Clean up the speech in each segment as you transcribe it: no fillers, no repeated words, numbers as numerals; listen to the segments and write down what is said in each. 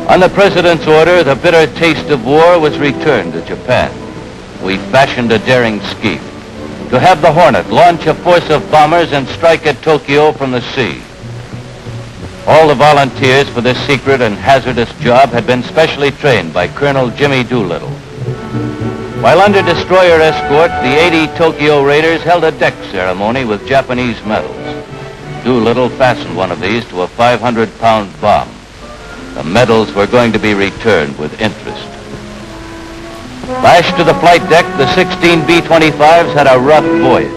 On the President's order, the bitter taste of war was returned to Japan. We fashioned a daring scheme to have the Hornet launch a force of bombers and strike at Tokyo from the sea. All the volunteers for this secret and hazardous job had been specially trained by Colonel Jimmy Doolittle. While under destroyer escort, the 80 Tokyo Raiders held a deck ceremony with Japanese medals. Doolittle fastened one of these to a 500-pound bomb. The medals were going to be returned with interest. Lashed to the flight deck, the 16 B-25s had a rough voyage.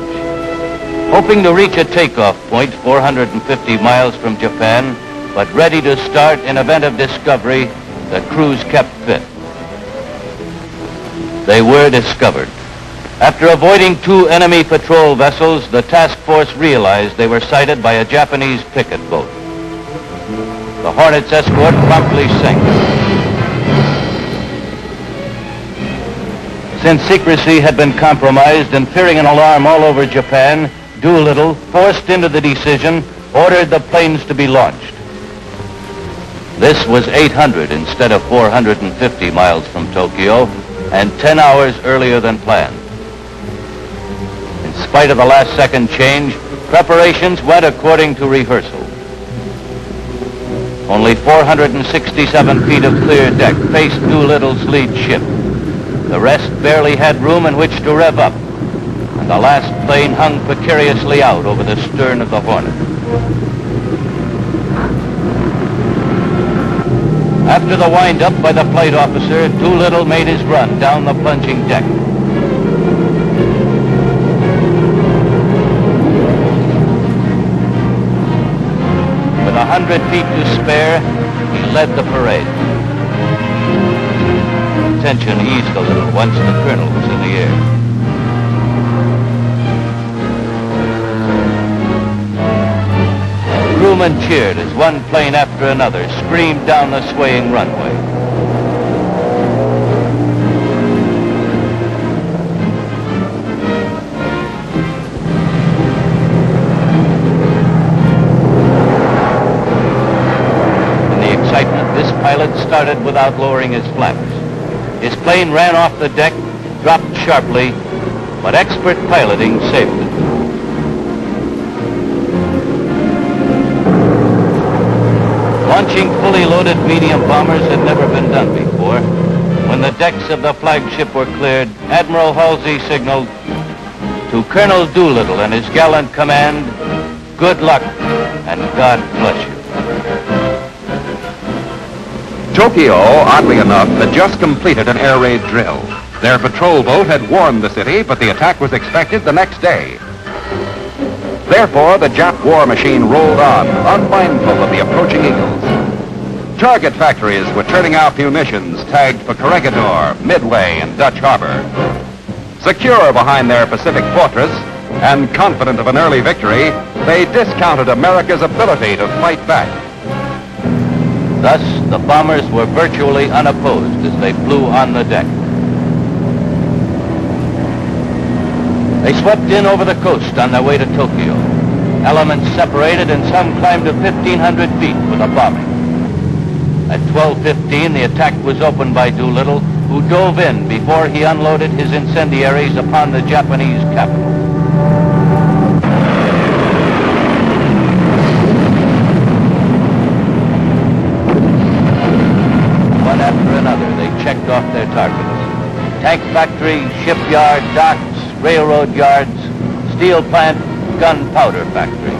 Hoping to reach a takeoff point 450 miles from Japan, but ready to start in event of discovery, the crews kept fit. They were discovered. After avoiding 2 enemy patrol vessels, the task force realized they were sighted by a Japanese picket boat. The Hornet's escort promptly sank. Since secrecy had been compromised and fearing an alarm all over Japan, Doolittle, forced into the decision, ordered the planes to be launched. This was 800 instead of 450 miles from Tokyo, and 10 hours earlier than planned. In spite of the last-second change, preparations went according to rehearsal. Only 467 feet of clear deck faced Doolittle's lead ship. The rest barely had room in which to rev up, and the last plane hung precariously out over the stern of the Hornet. After the wind-up by the flight officer, Doolittle made his run down the plunging deck. With 100 feet to spare, he led the parade. Tension eased a little once the colonel was in the air. Crewmen cheered as one plane after another screamed down the swaying runway. In the excitement, this pilot started without lowering his flaps. His plane ran off the deck, dropped sharply, but expert piloting saved it. Launching fully loaded medium bombers had never been done before. When the decks of the flagship were cleared, Admiral Halsey signaled to Colonel Doolittle and his gallant command, "Good luck and God bless you." Tokyo, oddly enough, had just completed an air raid drill. Their patrol boat had warned the city, but the attack was expected the next day. Therefore, the Jap war machine rolled on, unmindful of the approaching eagles. Target factories were turning out munitions tagged for Corregidor, Midway, and Dutch Harbor. Secure behind their Pacific fortress, and confident of an early victory, they discounted America's ability to fight back. Thus, the bombers were virtually unopposed as they flew on the deck. They swept in over the coast on their way to Tokyo. Elements separated and some climbed to 1,500 feet for the bombing. At 12:15, the attack was opened by Doolittle, who dove in before he unloaded his incendiaries upon the Japanese capital. One after another, they checked off their targets. Tank factory, shipyard, docks, railroad yards, steel plant, gunpowder factory.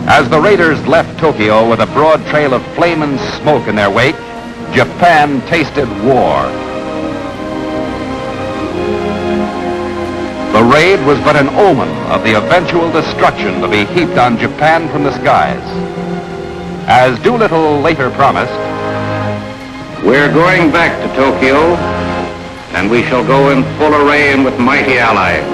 As the raiders left Tokyo with a broad trail of flame and smoke in their wake, Japan tasted war. The raid was but an omen of the eventual destruction to be heaped on Japan from the skies. As Doolittle later promised, "We're going back to Tokyo, and we shall go in full array and with mighty allies."